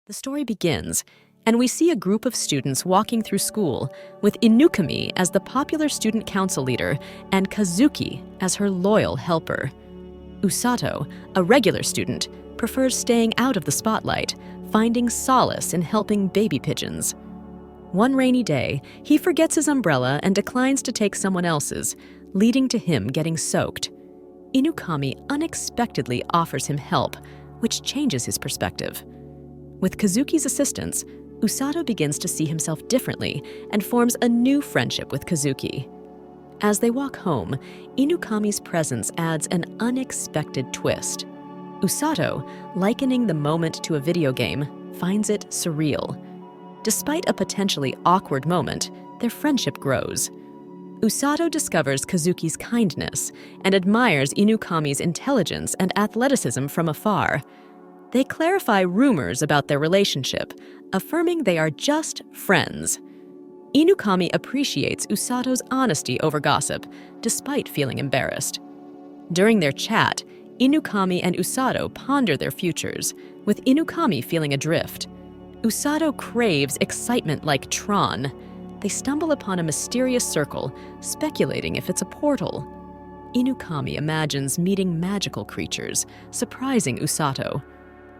The story begins, and we see a group of students walking through school, with Inukami as the popular student council leader and Kazuki as her loyal helper. Usato, a regular student, prefers staying out of the spotlight, finding solace in helping baby pigeons. One rainy day, he forgets his umbrella and declines to take someone else's, leading to him getting soaked. Inukami unexpectedly offers him help, which changes his perspective. With Kazuki's assistance, Usato begins to see himself differently and forms a new friendship with Kazuki. As they walk home, Inukami's presence adds an unexpected twist. Usato, likening the moment to a video game, finds it surreal. Despite a potentially awkward moment, their friendship grows. Usato discovers Kazuki's kindness and admires Inukami's intelligence and athleticism from afar. They clarify rumors about their relationship, affirming they are just friends. Inukami appreciates Usato's honesty over gossip, despite feeling embarrassed. During their chat, Inukami and Usato ponder their futures, with Inukami feeling adrift. Usato craves excitement like Tron. They stumble upon a mysterious circle, speculating if it's a portal. Inukami imagines meeting magical creatures, surprising Usato.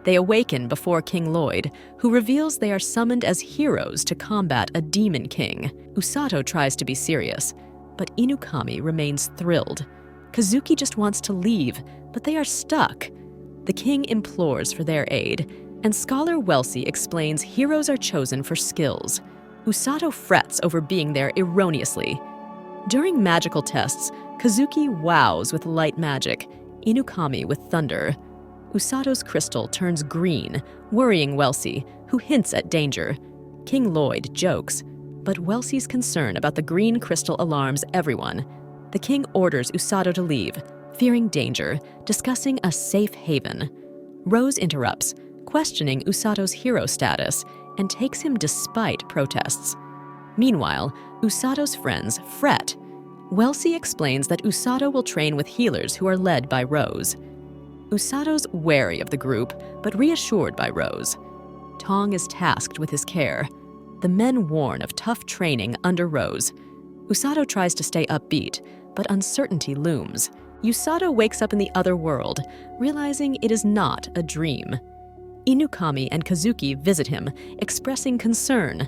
They awaken before King Lloyd, who reveals they are summoned as heroes to combat a demon king. Usato tries to be serious, but Inukami remains thrilled. Kazuki just wants to leave, but they are stuck. The king implores for their aid, and scholar Welsi explains heroes are chosen for skills. Usato frets over being there erroneously. During magical tests, Kazuki wows with light magic, Inukami with thunder. Usato's crystal turns green, worrying Welsi, who hints at danger. King Lloyd jokes, but Welsi's concern about the green crystal alarms everyone. The king orders Usato to leave, fearing danger, discussing a safe haven. Rose interrupts, questioning Usato's hero status, and takes him despite protests. Meanwhile, Usato's friends fret. Welsi explains that Usato will train with healers who are led by Rose. Usato's wary of the group, but reassured by Rose. Tong is tasked with his care. The men warn of tough training under Rose. Usato tries to stay upbeat, but uncertainty looms. Usato wakes up in the other world, realizing it is not a dream. Inukami and Kazuki visit him, expressing concern.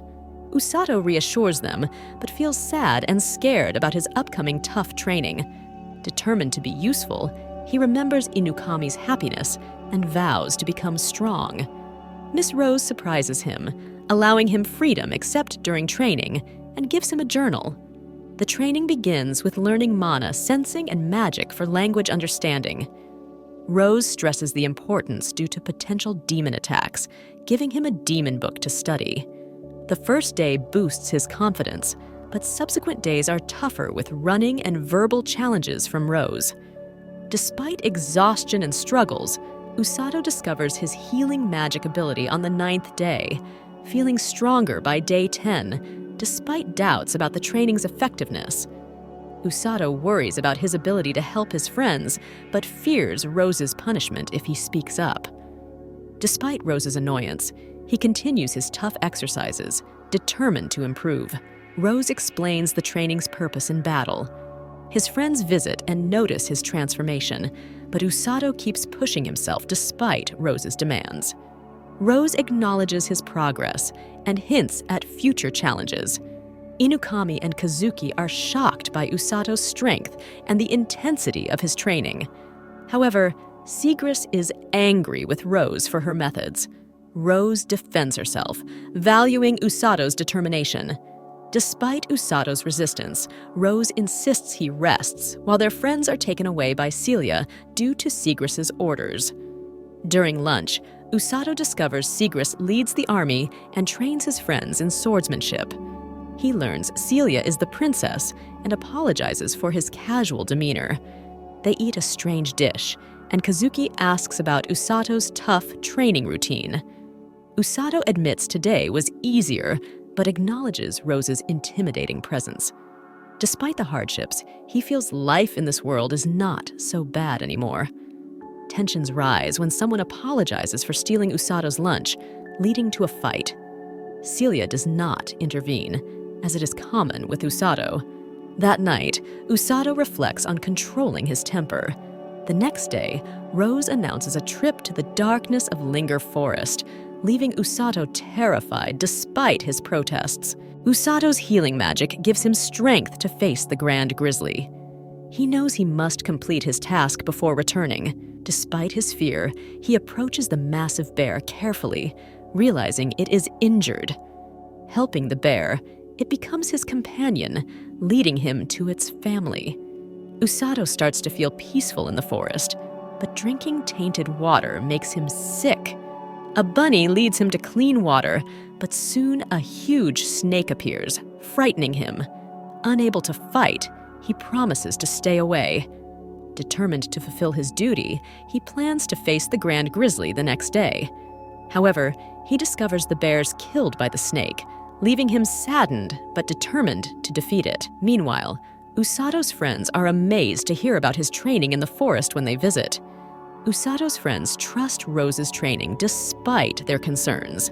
Usato reassures them, but feels sad and scared about his upcoming tough training. Determined to be useful, he remembers Inukami's happiness and vows to become strong. Miss Rose surprises him, allowing him freedom except during training, and gives him a journal. The training begins with learning mana, sensing, and magic for language understanding. Rose stresses the importance due to potential demon attacks, giving him a demon book to study. The first day boosts his confidence, but subsequent days are tougher with running and verbal challenges from Rose. Despite exhaustion and struggles, Usato discovers his healing magic ability on the 9th day, feeling stronger by day 10, despite doubts about the training's effectiveness. Usato worries about his ability to help his friends, but fears Rose's punishment if he speaks up. Despite Rose's annoyance, he continues his tough exercises, determined to improve. Rose explains the training's purpose in battle. His friends visit and notice his transformation, but Usato keeps pushing himself despite Rose's demands. Rose acknowledges his progress and hints at future challenges. Inukami and Kazuki are shocked by Usato's strength and the intensity of his training. However, Sigris is angry with Rose for her methods. Rose defends herself, valuing Usato's determination. Despite Usato's resistance, Rose insists he rests while their friends are taken away by Celia due to Sigris's orders. During lunch, Usato discovers Sigris leads the army and trains his friends in swordsmanship. He learns Celia is the princess and apologizes for his casual demeanor. They eat a strange dish, and Kazuki asks about Usato's tough training routine. Usato admits today was easier, but acknowledges Rose's intimidating presence. Despite the hardships, he feels life in this world is not so bad anymore. Tensions rise when someone apologizes for stealing Usato's lunch, leading to a fight. Celia does not intervene, as it is common with Usato. That night, Usato reflects on controlling his temper. The next day, Rose announces a trip to the darkness of Linger Forest, leaving Usato terrified despite his protests. Usato's healing magic gives him strength to face the Grand Grizzly. He knows he must complete his task before returning. Despite his fear, he approaches the massive bear carefully, realizing it is injured. Helping the bear, it becomes his companion, leading him to its family. Usato starts to feel peaceful in the forest, but drinking tainted water makes him sick. A bunny leads him to clean water, but soon a huge snake appears, frightening him. Unable to fight, he promises to stay away. Determined to fulfill his duty, he plans to face the Grand Grizzly the next day. However, he discovers the bear's killed by the snake, leaving him saddened but determined to defeat it. Meanwhile, Usato's friends are amazed to hear about his training in the forest when they visit. Usato's friends trust Rose's training despite their concerns.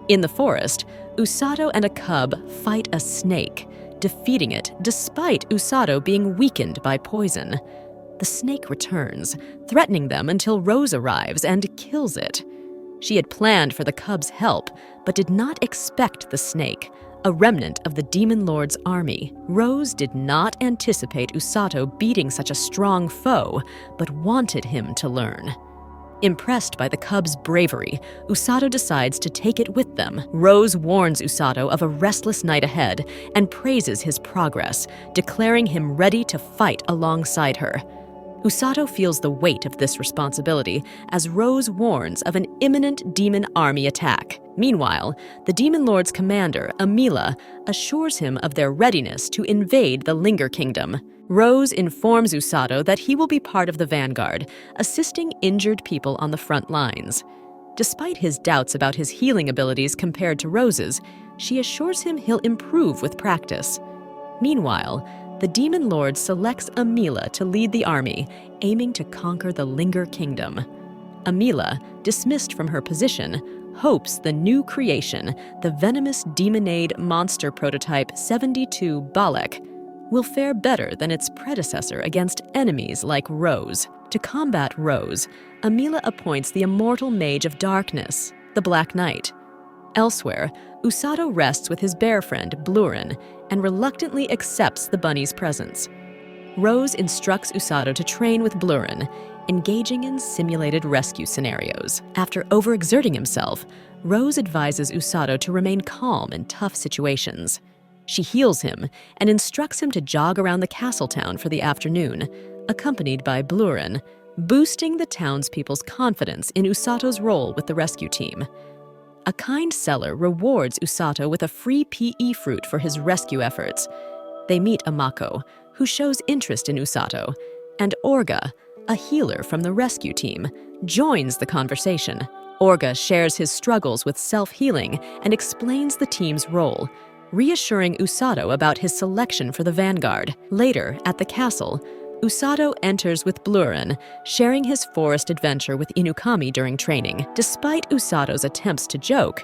In the forest, Usato and a cub fight a snake, defeating it despite Usato being weakened by poison. The snake returns, threatening them until Rose arrives and kills it. She had planned for the cub's help, but did not expect the snake, a remnant of the Demon Lord's army. Rose did not anticipate Usato beating such a strong foe, but wanted him to learn. Impressed by the cub's bravery, Usato decides to take it with them. Rose warns Usato of a restless night ahead and praises his progress, declaring him ready to fight alongside her. Usato feels the weight of this responsibility as Rose warns of an imminent demon army attack. Meanwhile, the Demon Lord's commander, Amila, assures him of their readiness to invade the Linger Kingdom. Rose informs Usato that he will be part of the vanguard, assisting injured people on the front lines. Despite his doubts about his healing abilities compared to Rose's, she assures him he'll improve with practice. Meanwhile, the Demon Lord selects Amila to lead the army, aiming to conquer the Linger Kingdom. Amila, dismissed from her position, hopes the new creation, the venomous demonade monster prototype 72 Balek, will fare better than its predecessor against enemies like Rose. To combat Rose, Amila appoints the immortal Mage of Darkness, the Black Knight. Elsewhere, Usato rests with his bear friend, Blurin, and reluctantly accepts the bunny's presence. Rose instructs Usato to train with Blurin, engaging in simulated rescue scenarios. After overexerting himself, Rose advises Usato to remain calm in tough situations. She heals him and instructs him to jog around the castle town for the afternoon, accompanied by Blurin, boosting the townspeople's confidence in Usato's role with the rescue team. A kind seller rewards Usato with a free PE fruit for his rescue efforts. They meet Amako, who shows interest in Usato, and Orga, a healer from the rescue team, joins the conversation. Orga shares his struggles with self-healing and explains the team's role, reassuring Usato about his selection for the vanguard. Later, at the castle, Usato enters with Blurin, sharing his forest adventure with Inukami during training. Despite Usato's attempts to joke,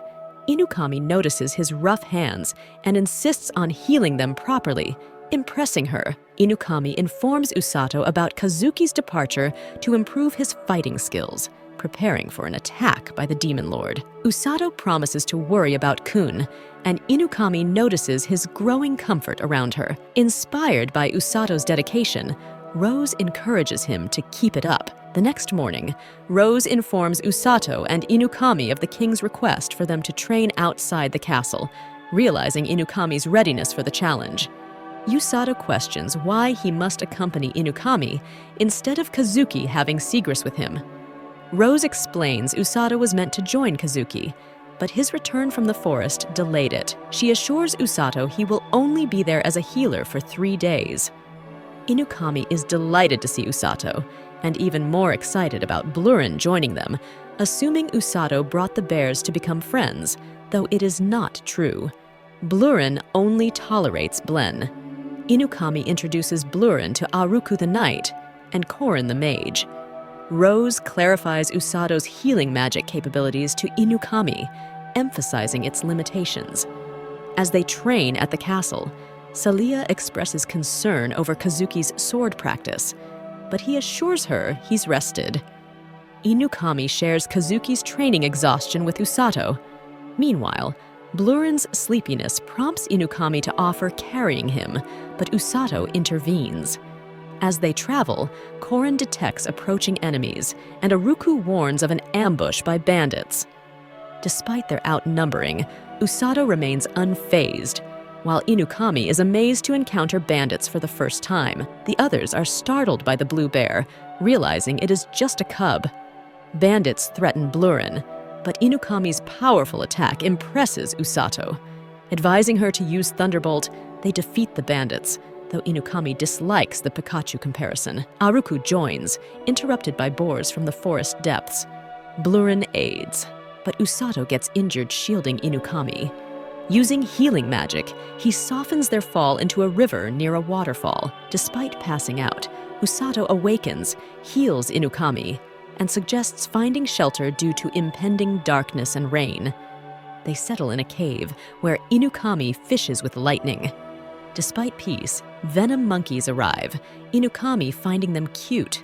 Inukami notices his rough hands and insists on healing them properly, impressing her. Inukami informs Usato about Kazuki's departure to improve his fighting skills, preparing for an attack by the Demon Lord. Usato promises to worry about Kun, and Inukami notices his growing comfort around her. Inspired by Usato's dedication, Rose encourages him to keep it up. The next morning, Rose informs Usato and Inukami of the king's request for them to train outside the castle, realizing Inukami's readiness for the challenge. Usato questions why he must accompany Inukami instead of Kazuki having Sigris with him. Rose explains Usato was meant to join Kazuki, but his return from the forest delayed it. She assures Usato he will only be there as a healer for 3 days. Inukami is delighted to see Usato, and even more excited about Blurin joining them, assuming Usato brought the bears to become friends, though it is not true. Blurin only tolerates Blen. Inukami introduces Blurin to Aruku the Knight and Korin the Mage. Rose clarifies Usato's healing magic capabilities to Inukami, emphasizing its limitations. As they train at the castle, Saleya expresses concern over Kazuki's sword practice, but he assures her he's rested. Inukami shares Kazuki's training exhaustion with Usato. Meanwhile, Blurin's sleepiness prompts Inukami to offer carrying him, but Usato intervenes. As they travel, Korin detects approaching enemies, and Aruku warns of an ambush by bandits. Despite their outnumbering, Usato remains unfazed. While Inukami is amazed to encounter bandits for the first time, the others are startled by the blue bear, realizing it is just a cub. Bandits threaten Blurin, but Inukami's powerful attack impresses Usato. Advising her to use Thunderbolt, they defeat the bandits, though Inukami dislikes the Pikachu comparison. Aruku joins, interrupted by boars from the forest depths. Blurin aids, but Usato gets injured shielding Inukami. Using healing magic, he softens their fall into a river near a waterfall. Despite passing out, Usato awakens, heals Inukami, and suggests finding shelter due to impending darkness and rain. They settle in a cave where Inukami fishes with lightning. Despite peace, venom monkeys arrive, Inukami finding them cute.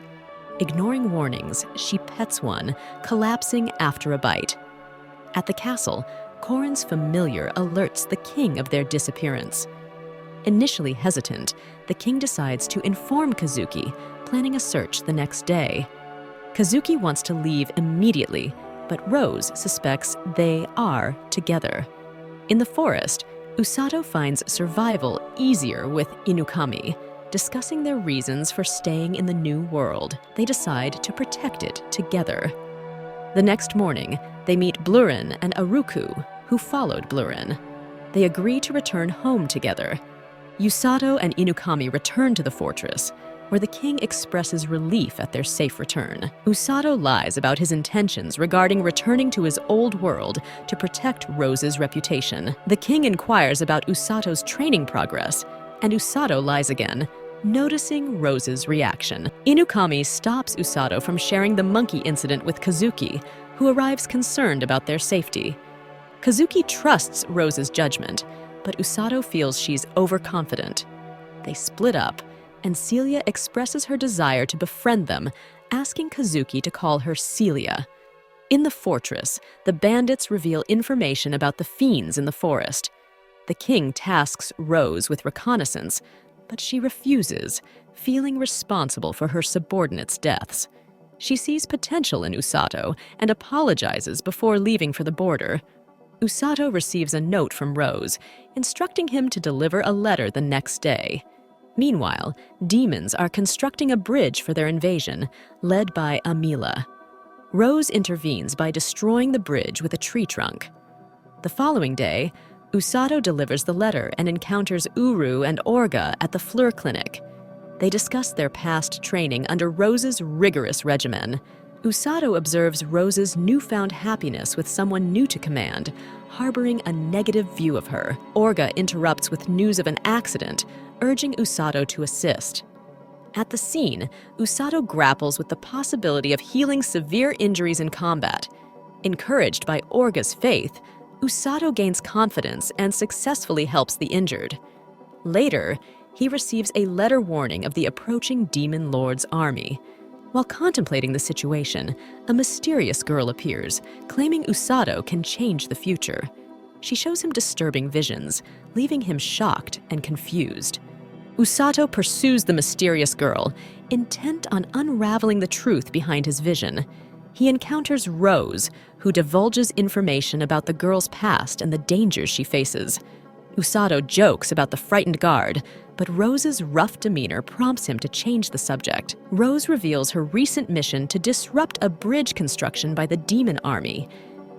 Ignoring warnings, she pets one, collapsing after a bite. At the castle, Korin's familiar alerts the king of their disappearance. Initially hesitant, the king decides to inform Kazuki, planning a search the next day. Kazuki wants to leave immediately, but Rose suspects they are together. In the forest, Usato finds survival easier with Inukami. Discussing their reasons for staying in the new world, they decide to protect it together. The next morning, they meet Blurin and Aruku, who followed Blurin. They agree to return home together. Usato and Inukami return to the fortress, where the king expresses relief at their safe return. Usato lies about his intentions regarding returning to his old world to protect Rose's reputation. The king inquires about Usato's training progress, and Usato lies again, noticing Rose's reaction. Inukami stops Usato from sharing the monkey incident with Kazuki, who arrives concerned about their safety. Kazuki trusts Rose's judgment, but Usato feels she's overconfident. They split up, and Celia expresses her desire to befriend them, asking Kazuki to call her Celia. In the fortress, the bandits reveal information about the fiends in the forest. The king tasks Rose with reconnaissance, but she refuses, feeling responsible for her subordinates' deaths. She sees potential in Usato and apologizes before leaving for the border. Usato receives a note from Rose, instructing him to deliver a letter the next day. Meanwhile, demons are constructing a bridge for their invasion, led by Amila. Rose intervenes by destroying the bridge with a tree trunk. The following day, Usato delivers the letter and encounters Uru and Orga at the Fleur Clinic. They discuss their past training under Rose's rigorous regimen. Usato observes Rose's newfound happiness with someone new to command, harboring a negative view of her. Orga interrupts with news of an accident, urging Usato to assist. At the scene, Usato grapples with the possibility of healing severe injuries in combat. Encouraged by Orga's faith, Usato gains confidence and successfully helps the injured. Later, he receives a letter warning of the approaching Demon Lord's army. While contemplating the situation, a mysterious girl appears, claiming Usato can change the future. She shows him disturbing visions, leaving him shocked and confused. Usato pursues the mysterious girl, intent on unraveling the truth behind his vision. He encounters Rose, who divulges information about the girl's past and the dangers she faces. Usato jokes about the frightened guard, but Rose's rough demeanor prompts him to change the subject. Rose reveals her recent mission to disrupt a bridge construction by the demon army.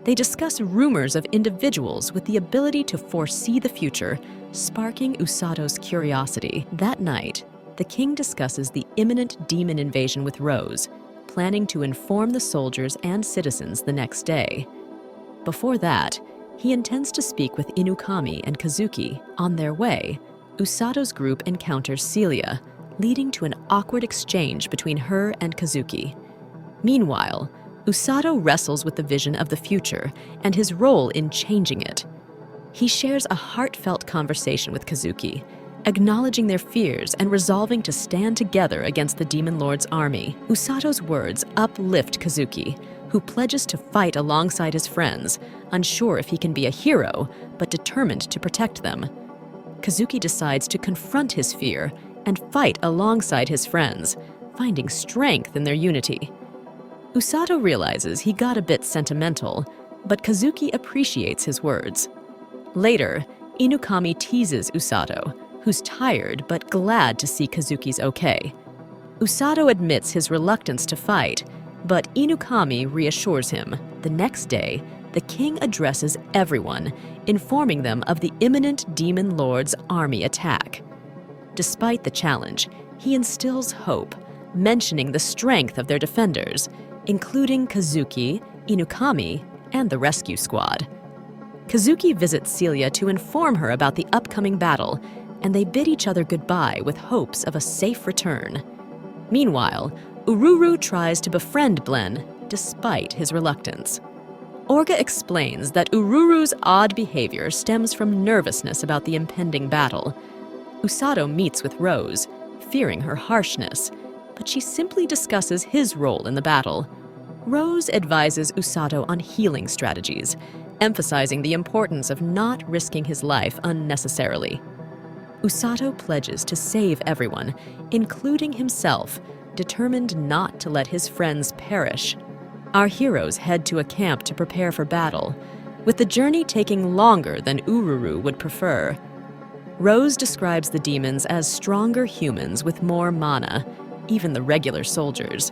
They discuss rumors of individuals with the ability to foresee the future, sparking Usato's curiosity. That night, the king discusses the imminent demon invasion with Rose, planning to inform the soldiers and citizens the next day. Before that, he intends to speak with Inukami and Kazuki. On their way, Usato's group encounters Celia, leading to an awkward exchange between her and Kazuki. Meanwhile, Usato wrestles with the vision of the future and his role in changing it. He shares a heartfelt conversation with Kazuki, acknowledging their fears and resolving to stand together against the Demon Lord's army. Usato's words uplift Kazuki, who pledges to fight alongside his friends, unsure if he can be a hero, but determined to protect them. Kazuki decides to confront his fear and fight alongside his friends, finding strength in their unity. Usato realizes he got a bit sentimental, but Kazuki appreciates his words. Later, Inukami teases Usato, who's tired but glad to see Kazuki's okay. Usato admits his reluctance to fight, but Inukami reassures him. The next day, the king addresses everyone, informing them of the imminent Demon Lord's army attack. Despite the challenge, he instills hope, mentioning the strength of their defenders, including Kazuki, Inukami, and the rescue squad. Kazuki visits Celia to inform her about the upcoming battle, and they bid each other goodbye with hopes of a safe return. Meanwhile, Ururu tries to befriend Blen, despite his reluctance. Orga explains that Ururu's odd behavior stems from nervousness about the impending battle. Usato meets with Rose, fearing her harshness, but she simply discusses his role in the battle. Rose advises Usato on healing strategies, emphasizing the importance of not risking his life unnecessarily. Usato pledges to save everyone, including himself, determined not to let his friends perish. Our heroes head to a camp to prepare for battle, with the journey taking longer than Ururu would prefer. Rose describes the demons as stronger humans with more mana, even the regular soldiers.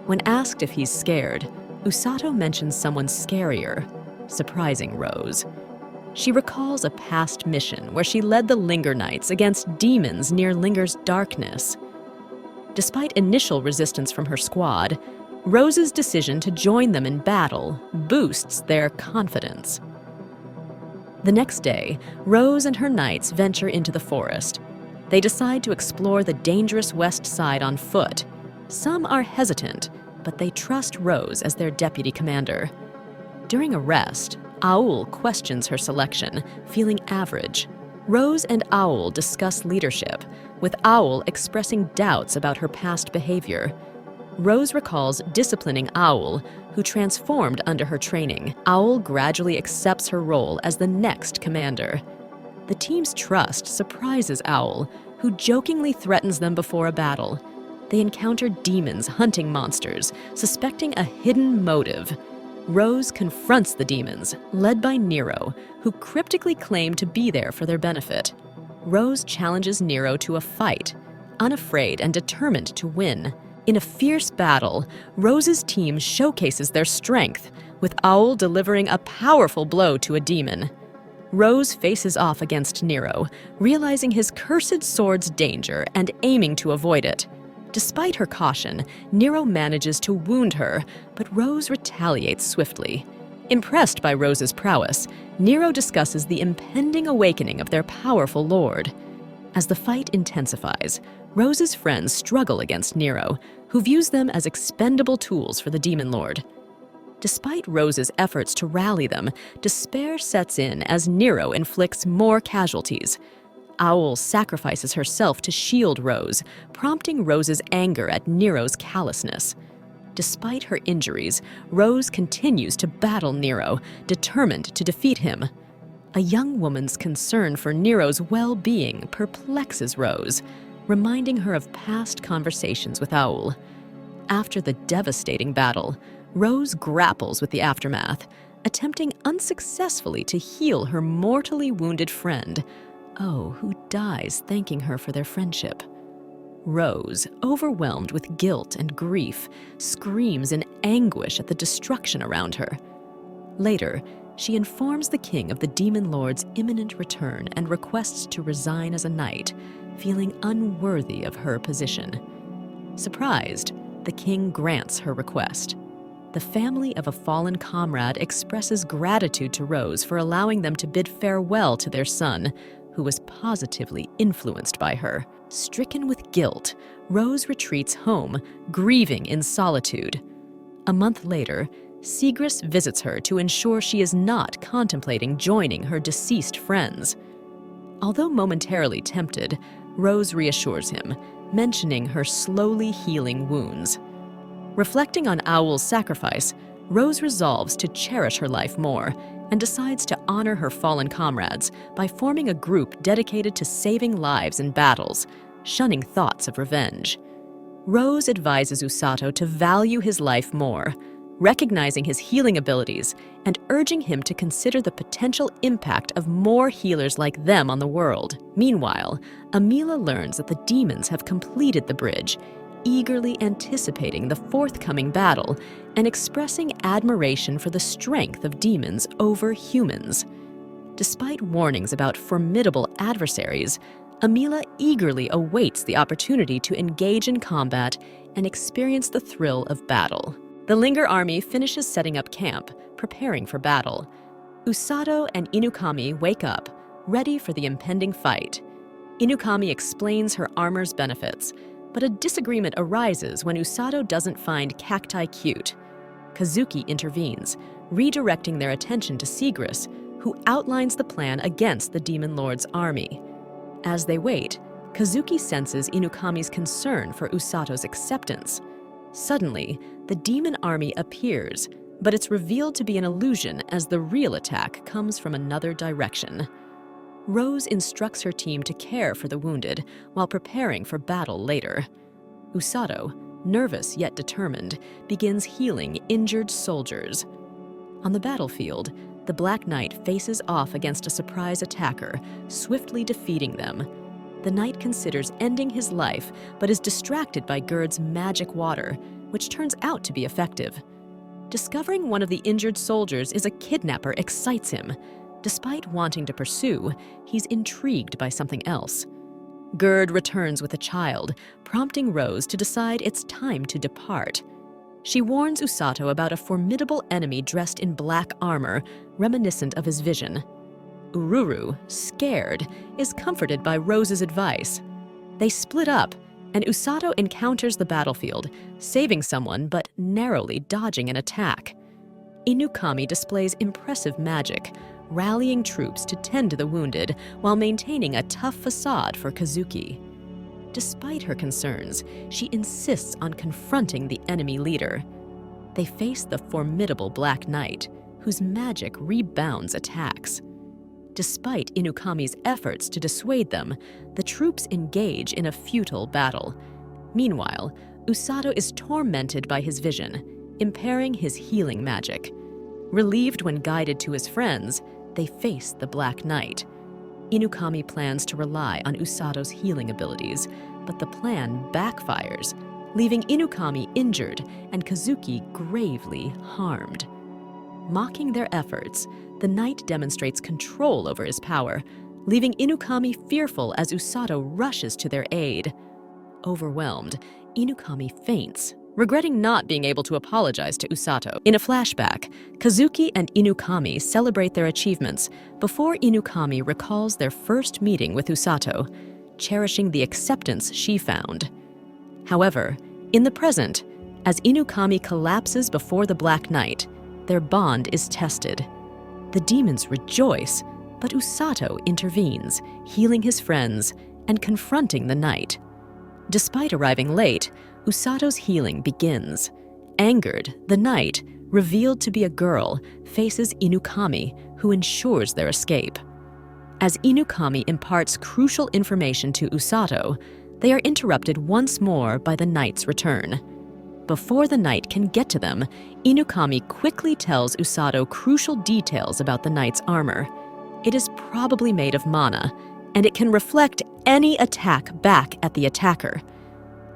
When asked if he's scared, Usato mentions someone scarier, surprising Rose. She recalls a past mission where she led the Linger Knights against demons near Linger's darkness. Despite initial resistance from her squad, Rose's decision to join them in battle boosts their confidence. The next day, Rose and her knights venture into the forest. They decide to explore the dangerous west side on foot. Some are hesitant, but they trust Rose as their deputy commander. During a rest, Owl questions her selection, feeling average. Rose and Owl discuss leadership, with Owl expressing doubts about her past behavior. Rose recalls disciplining Owl, who transformed under her training. Owl gradually accepts her role as the next commander. The team's trust surprises Owl, who jokingly threatens them before a battle. They encounter demons hunting monsters, suspecting a hidden motive. Rose confronts the demons, led by Nero, who cryptically claim to be there for their benefit. Rose challenges Nero to a fight, unafraid and determined to win. In a fierce battle, Rose's team showcases their strength, with Owl delivering a powerful blow to a demon. Rose faces off against Nero, realizing his cursed sword's danger and aiming to avoid it. Despite her caution, Nero manages to wound her, but Rose retaliates swiftly. Impressed by Rose's prowess, Nero discusses the impending awakening of their powerful lord. As the fight intensifies, Rose's friends struggle against Nero, who views them as expendable tools for the Demon Lord. Despite Rose's efforts to rally them, despair sets in as Nero inflicts more casualties. Owl sacrifices herself to shield Rose, prompting Rose's anger at Nero's callousness. Despite her injuries, Rose continues to battle Nero, determined to defeat him. A young woman's concern for Nero's well-being perplexes Rose, reminding her of past conversations with Owl. After the devastating battle, Rose grapples with the aftermath, attempting unsuccessfully to heal her mortally wounded friend, who dies thanking her for their friendship. Rose, overwhelmed with guilt and grief, screams in anguish at the destruction around her. Later, she informs the king of the Demon Lord's imminent return and requests to resign as a knight, feeling unworthy of her position. Surprised, the king grants her request. The family of a fallen comrade expresses gratitude to Rose for allowing them to bid farewell to their son, who was positively influenced by her. Stricken with guilt, Rose retreats home, grieving in solitude. A month later, Sigris visits her to ensure she is not contemplating joining her deceased friends. Although momentarily tempted, Rose reassures him, mentioning her slowly healing wounds. Reflecting on Owl's sacrifice, Rose resolves to cherish her life more and decides to honor her fallen comrades by forming a group dedicated to saving lives in battles, shunning thoughts of revenge. Rose advises Usato to value his life more, recognizing his healing abilities and urging him to consider the potential impact of more healers like them on the world. Meanwhile, Amila learns that the demons have completed the bridge, eagerly anticipating the forthcoming battle and expressing admiration for the strength of demons over humans. Despite warnings about formidable adversaries, Amila eagerly awaits the opportunity to engage in combat and experience the thrill of battle. The Linger army finishes setting up camp, preparing for battle. Usato and Inukami wake up, ready for the impending fight. Inukami explains her armor's benefits, but a disagreement arises when Usato doesn't find cacti cute. Kazuki intervenes, redirecting their attention to Sigris, who outlines the plan against the Demon Lord's army. As they wait, Kazuki senses Inukami's concern for Usato's acceptance. Suddenly, the demon army appears, but it's revealed to be an illusion as the real attack comes from another direction. Rose instructs her team to care for the wounded while preparing for battle later. Usato, nervous yet determined, begins healing injured soldiers. On the battlefield, the Black Knight faces off against a surprise attacker, swiftly defeating them. The knight considers ending his life, but is distracted by Gerd's magic water, which turns out to be effective. Discovering one of the injured soldiers is a kidnapper excites him. Despite wanting to pursue, he's intrigued by something else. Gerd returns with a child, prompting Rose to decide it's time to depart. She warns Usato about a formidable enemy dressed in black armor, reminiscent of his vision. Ururu, scared, is comforted by Rose's advice. They split up, and Usato encounters the battlefield, saving someone but narrowly dodging an attack. Inukami displays impressive magic, rallying troops to tend to the wounded while maintaining a tough facade for Kazuki. Despite her concerns, she insists on confronting the enemy leader. They face the formidable Black Knight, whose magic rebounds attacks. Despite Inukami's efforts to dissuade them, the troops engage in a futile battle. Meanwhile, Usato is tormented by his vision, impairing his healing magic. Relieved when guided to his friends, they face the Black Knight. Inukami plans to rely on Usato's healing abilities, but the plan backfires, leaving Inukami injured and Kazuki gravely harmed. Mocking their efforts, the knight demonstrates control over his power, leaving Inukami fearful as Usato rushes to their aid. Overwhelmed, Inukami faints, regretting not being able to apologize to Usato. In a flashback, Kazuki and Inukami celebrate their achievements before Inukami recalls their first meeting with Usato, cherishing the acceptance she found. However, in the present, as Inukami collapses before the Black Knight, their bond is tested. The demons rejoice, but Usato intervenes, healing his friends and confronting the knight. Despite arriving late, Usato's healing begins. Angered, the knight, revealed to be a girl, faces Inukami, who ensures their escape. As Inukami imparts crucial information to Usato, they are interrupted once more by the knight's return. Before the knight can get to them, Inukami quickly tells Usato crucial details about the knight's armor. It is probably made of mana, and it can reflect any attack back at the attacker.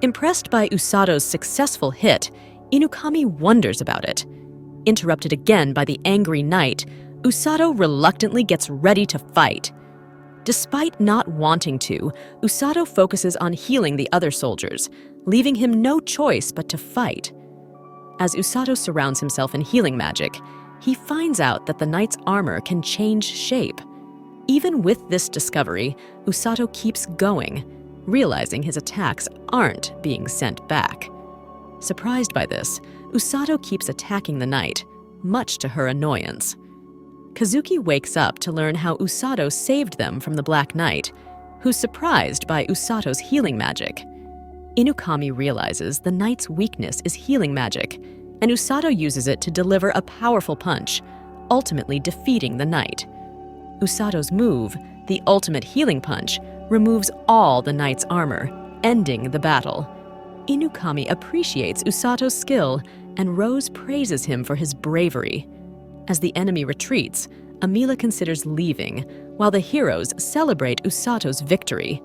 Impressed by Usato's successful hit, Inukami wonders about it. Interrupted again by the angry knight, Usato reluctantly gets ready to fight. Despite not wanting to, Usato focuses on healing the other soldiers, leaving him no choice but to fight. As Usato surrounds himself in healing magic, he finds out that the knight's armor can change shape. Even with this discovery, Usato keeps going, realizing his attacks aren't being sent back. Surprised by this, Usato keeps attacking the knight, much to her annoyance. Kazuki wakes up to learn how Usato saved them from the Black Knight, who's surprised by Usato's healing magic. Inukami realizes the knight's weakness is healing magic, and Usato uses it to deliver a powerful punch, ultimately defeating the knight. Usato's move, the ultimate healing punch, removes all the knight's armor, ending the battle. Inukami appreciates Usato's skill, and Rose praises him for his bravery. As the enemy retreats, Amila considers leaving, while the heroes celebrate Usato's victory.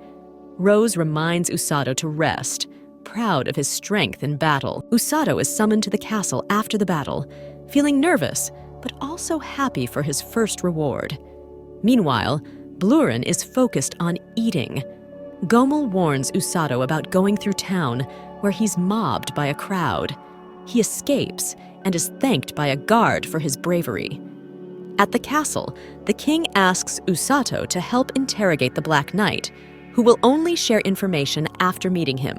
Rose reminds Usato to rest, proud of his strength in battle. Usato is summoned to the castle after the battle, feeling nervous, but also happy for his first reward. Meanwhile, Blurin is focused on eating. Gomel warns Usato about going through town, where he's mobbed by a crowd. He escapes and is thanked by a guard for his bravery. At the castle, the king asks Usato to help interrogate the Black Knight, who will only share information after meeting him.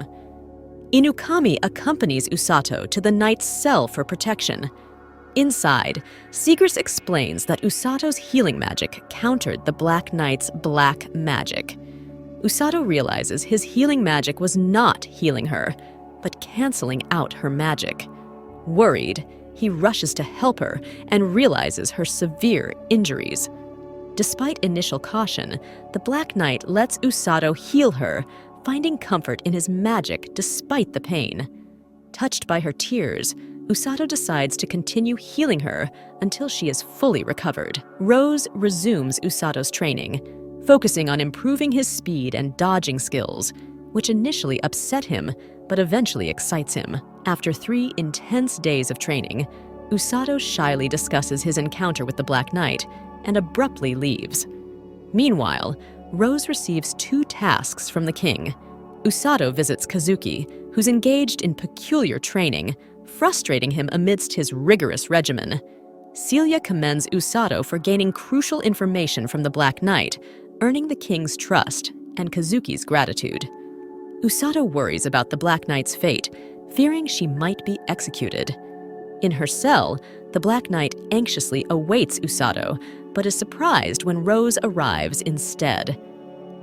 Inukami accompanies Usato to the knight's cell for protection. Inside, Segrist explains that Usato's healing magic countered the Black Knight's black magic. Usato realizes his healing magic was not healing her, but canceling out her magic. Worried, he rushes to help her and realizes her severe injuries. Despite initial caution, the Black Knight lets Usato heal her, finding comfort in his magic despite the pain. Touched by her tears, Usato decides to continue healing her until she is fully recovered. Rose resumes Usato's training, focusing on improving his speed and dodging skills, which initially upset him but eventually excites him. After 3 intense days of training, Usato shyly discusses his encounter with the Black Knight and abruptly leaves. Meanwhile, Rose receives 2 tasks from the king. Usato visits Kazuki, who's engaged in peculiar training, frustrating him amidst his rigorous regimen. Celia commends Usato for gaining crucial information from the Black Knight, earning the king's trust and Kazuki's gratitude. Usato worries about the Black Knight's fate, fearing she might be executed. In her cell, the Black Knight anxiously awaits Usato, but is surprised when Rose arrives instead.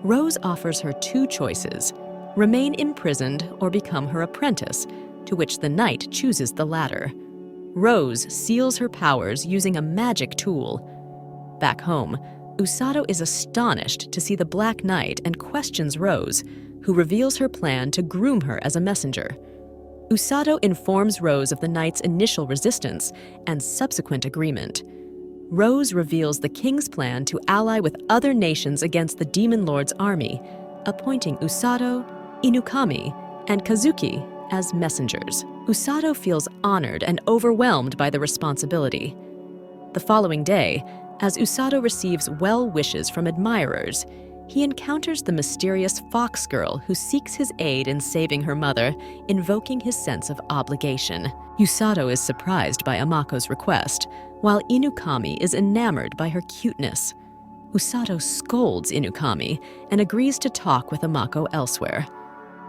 Rose offers her 2 choices: remain imprisoned or become her apprentice, to which the knight chooses the latter. Rose seals her powers using a magic tool. Back home, Usato is astonished to see the Black Knight and questions Rose, who reveals her plan to groom her as a messenger. Usato informs Rose of the knight's initial resistance and subsequent agreement. Rose reveals the king's plan to ally with other nations against the Demon Lord's army, appointing Usato, Inukami, and Kazuki as messengers. Usato feels honored and overwhelmed by the responsibility. The following day, as Usato receives well wishes from admirers, he encounters the mysterious fox girl who seeks his aid in saving her mother, invoking his sense of obligation. Usato is surprised by Amako's request, while Inukami is enamored by her cuteness. Usato scolds Inukami and agrees to talk with Amako elsewhere.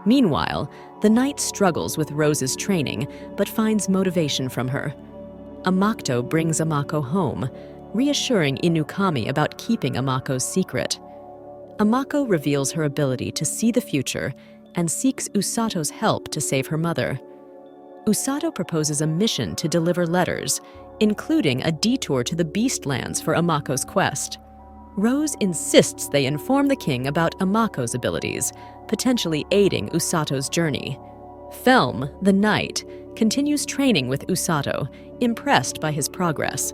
Meanwhile, the knight struggles with Rose's training, but finds motivation from her. Amato brings Amako home, reassuring Inukami about keeping Amako's secret. Amako reveals her ability to see the future and seeks Usato's help to save her mother. Usato proposes a mission to deliver letters, including a detour to the Beastlands for Amako's quest. Rose insists they inform the king about Amako's abilities, potentially aiding Usato's journey. Felm, the knight, continues training with Usato, impressed by his progress.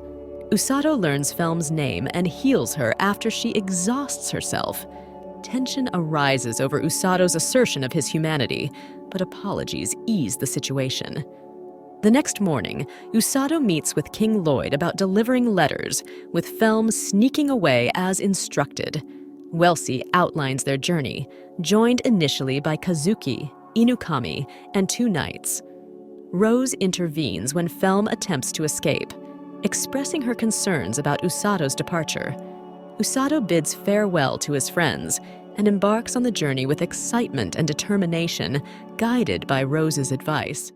Usato learns Felm's name and heals her after she exhausts herself. Tension arises over Usato's assertion of his humanity, but apologies ease the situation. The next morning, Usato meets with King Lloyd about delivering letters, with Felm sneaking away as instructed. Welsi outlines their journey, joined initially by Kazuki, Inukami, and 2 knights. Rose intervenes when Felm attempts to escape, expressing her concerns about Usato's departure. Usato bids farewell to his friends and embarks on the journey with excitement and determination, guided by Rose's advice.